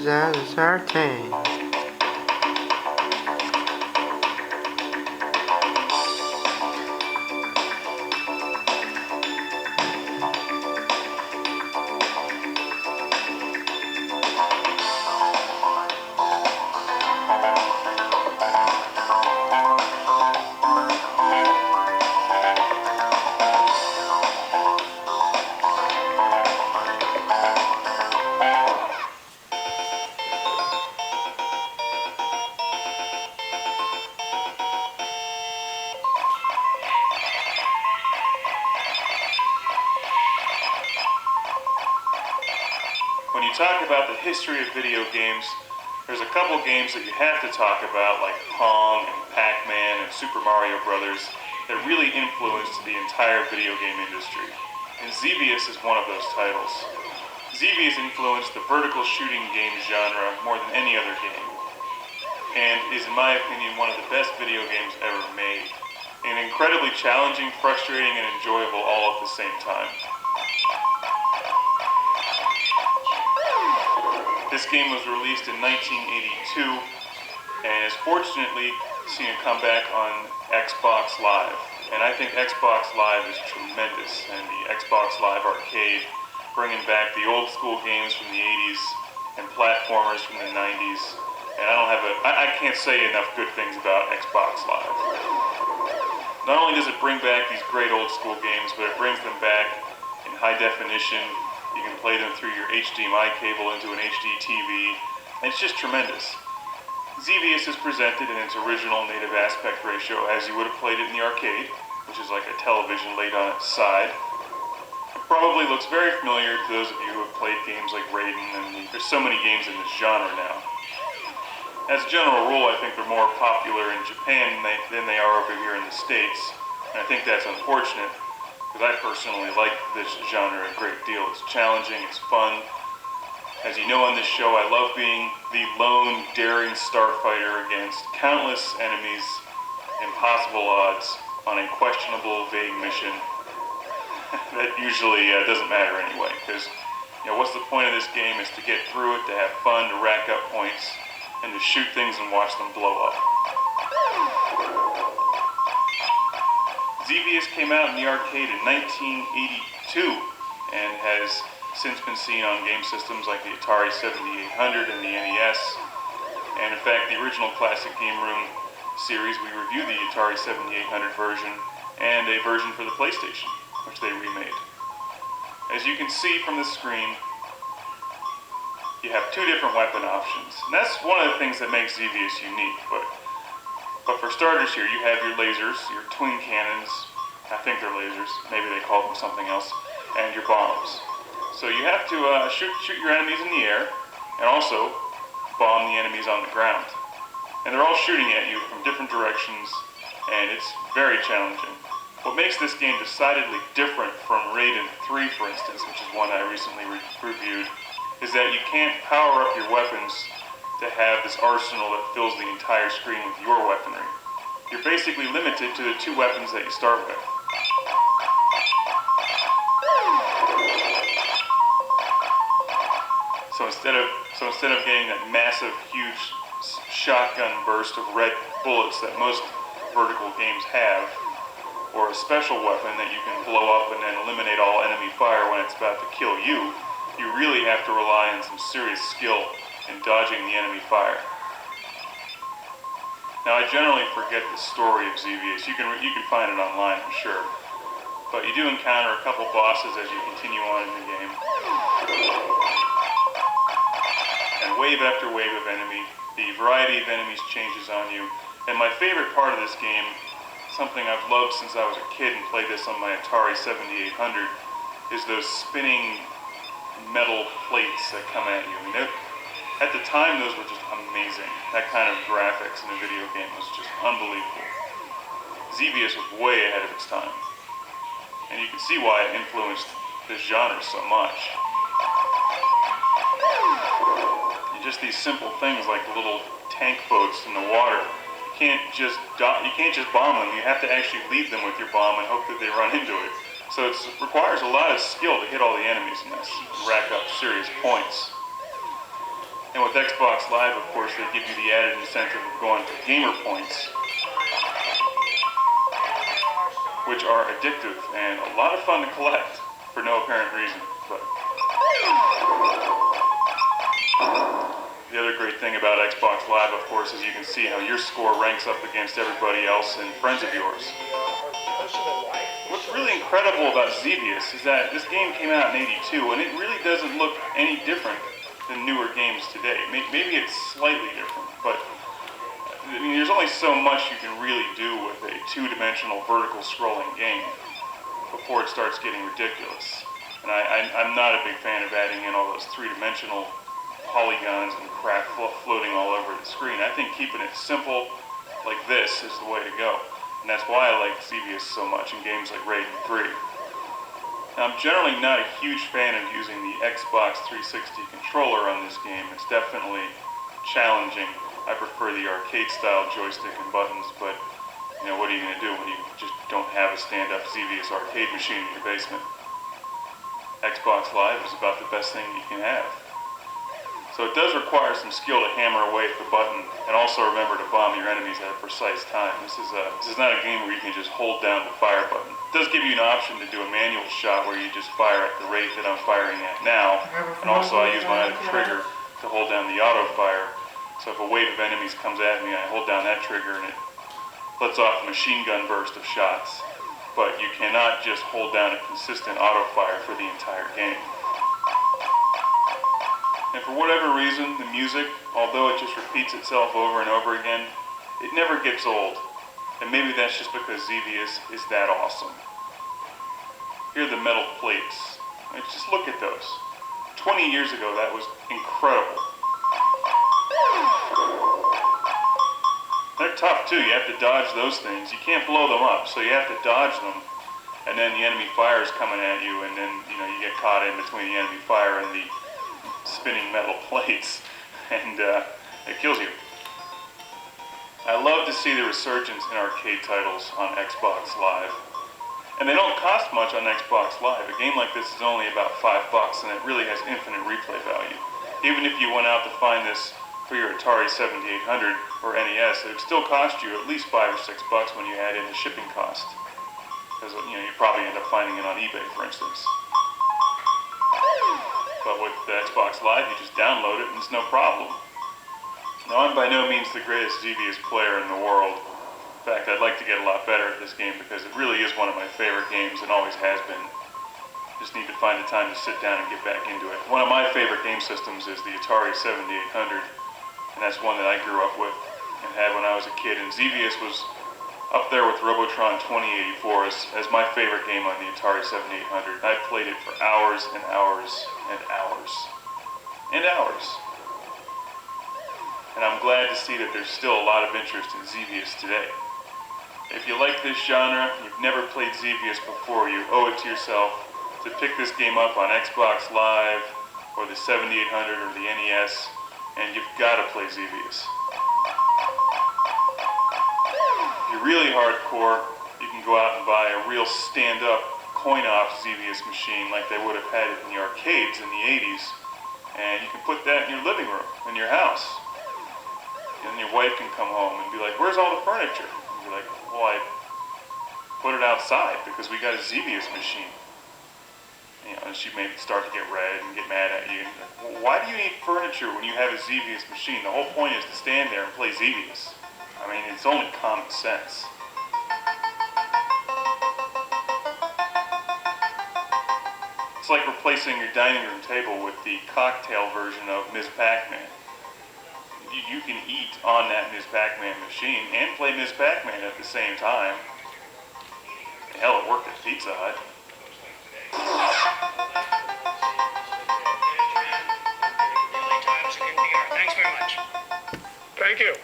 2013. When you talk about the history of video games, there's a couple games that you have to talk about, like Pong and Pac-Man and Super Mario Brothers, that really influenced the entire video game industry. And Xevious is one of those titles. Xevious influenced the vertical shooting game genre more than any other game, and is, in my opinion, one of the best video games ever made. And incredibly challenging, frustrating, and enjoyable all at the same time. This game was released in 1982 and has fortunately seen a comeback on Xbox Live. And I think Xbox Live is tremendous, and the Xbox Live Arcade, bringing back the old school games from the 80s and platformers from the 90s. And I can't say enough good things about Xbox Live. Not only does it bring back these great old school games, but it brings them back in high definition. You can play them through your HDMI cable into an HD TV, and it's just tremendous. Xevious is presented in its original native aspect ratio as you would have played it in the arcade, which is like a television laid on its side. It probably looks very familiar to those of you who have played games like Raiden, and there's so many games in this genre now. As a general rule, I think they're more popular in Japan than they are over here in the States, and I think that's unfortunate. Because I personally like this genre a great deal. It's challenging, it's fun. As you know on this show, I love being the lone, daring starfighter against countless enemies, impossible odds, on a questionable, vague mission that usually doesn't matter anyway. Because, what's the point of this game is to get through it, to have fun, to rack up points, and to shoot things and watch them blow up. Xevious came out in the arcade in 1982 and has since been seen on game systems like the Atari 7800 and the NES. And in fact, the original Classic Game Room series, we reviewed the Atari 7800 version and a version for the PlayStation, which they remade. As you can see from the screen, you have two different weapon options. And that's one of the things that makes Xevious unique. But for starters here, you have your lasers, your twin cannons, I think they're lasers, maybe they call them something else, and your bombs. So you have to shoot your enemies in the air, and also bomb the enemies on the ground. And they're all shooting at you from different directions, and it's very challenging. What makes this game decidedly different from Raiden 3, for instance, which is one I recently reviewed, is that you can't power up your weapons to have this arsenal that fills the entire screen with your weaponry. You're basically limited to the two weapons that you start with. So instead of getting that massive, huge shotgun burst of red bullets that most vertical games have, or a special weapon that you can blow up and then eliminate all enemy fire when it's about to kill you, you really have to rely on some serious skill in dodging the enemy fire. Now, I generally forget the story of Xevious. You can find it online, I'm sure. But you do encounter a couple bosses as you continue on in the game. And wave after wave of enemy. The variety of enemies changes on you. And my favorite part of this game, something I've loved since I was a kid and played this on my Atari 7800, is those spinning metal plates that come at you. And at the time, those were just amazing. That kind of graphics in a video game was just unbelievable. Xevious was way ahead of its time. And you can see why it influenced this genre so much. And just these simple things like the little tank boats in the water. You can't just bomb them. You have to actually lead them with your bomb and hope that they run into it. So it requires a lot of skill to hit all the enemies in this and rack up serious points. And with Xbox Live, of course, they give you the added incentive of going for gamer points, which are addictive and a lot of fun to collect for no apparent reason. But the other great thing about Xbox Live, of course, is you can see how your score ranks up against everybody else and friends of yours. What's really incredible about Xevious is that this game came out in '82, and it really doesn't look any different than newer games today. Maybe it's slightly different, but I mean, there's only so much you can really do with a two-dimensional vertical scrolling game before it starts getting ridiculous. And I'm not a big fan of adding in all those three-dimensional polygons and crap floating all over the screen. I think keeping it simple like this is the way to go. And that's why I like Xevious so much in games like Raiden 3. Now, I'm generally not a huge fan of using the Xbox 360 controller on this game. It's definitely challenging. I prefer the arcade-style joystick and buttons, but you know, what are you going to do when you just don't have a stand-up Xevious arcade machine in your basement? Xbox Live is about the best thing you can have. So it does require some skill to hammer away at the button, and also remember to bomb your enemies at a precise time. This is not a game where you can just hold down the fire button. It does give you an option to do a manual shot where you just fire at the rate that I'm firing at now, and also I use my other trigger to hold down the auto fire. So if a wave of enemies comes at me, I hold down that trigger and it lets off a machine gun burst of shots. But you cannot just hold down a consistent auto fire for the entire game. And for whatever reason, the music, although it just repeats itself over and over again, it never gets old. And maybe that's just because Xevious is that awesome. Here are the metal plates. I mean, just look at those. 20 years ago, that was incredible. They're tough too. You have to dodge those things. You can't blow them up, so you have to dodge them. And then the enemy fire is coming at you, and then you get caught in between the enemy fire and the spinning metal plates, and it kills you. I love to see the resurgence in arcade titles on Xbox Live. And they don't cost much on Xbox Live. A game like this is only about $5, and it really has infinite replay value. Even if you went out to find this for your Atari 7800 or NES, it would still cost you at least $5 or $6 when you add in the shipping cost. Because you probably end up finding it on eBay, for instance. But with the Xbox Live, you just download it and it's no problem. Now, I'm by no means the greatest Xevious player in the world. In fact, I'd like to get a lot better at this game because it really is one of my favorite games and always has been. Just need to find the time to sit down and get back into it. One of my favorite game systems is the Atari 7800, and that's one that I grew up with and had when I was a kid. And Xevious was up there with Robotron 2084 as my favorite game on the Atari 7800. I played it for hours and hours and hours and hours. And I'm glad to see that there's still a lot of interest in Xevious today. If you like this genre, you've never played Xevious before, you owe it to yourself to pick this game up on Xbox Live or the 7800 or the NES, and you've got to play Xevious. If you're really hardcore, you can go out and buy a real stand-up coin-op Xevious machine like they would have had it in the arcades in the 80s, and you can put that in your living room, in your house. And your wife can come home and be like, "Where's all the furniture?" And you're like, "Well, I put it outside because we got a Xevious machine." And she may start to get red and get mad at you. And like, "Well, why do you need furniture when you have a Xevious machine? The whole point is to stand there and play Xevious." I mean, it's only common sense. It's like replacing your dining room table with the cocktail version of Ms. Pac-Man. You can eat on that Ms. Pac-Man machine and play Ms. Pac-Man at the same time. Hell, it worked at Pizza Hut. Thanks very much. Thank you.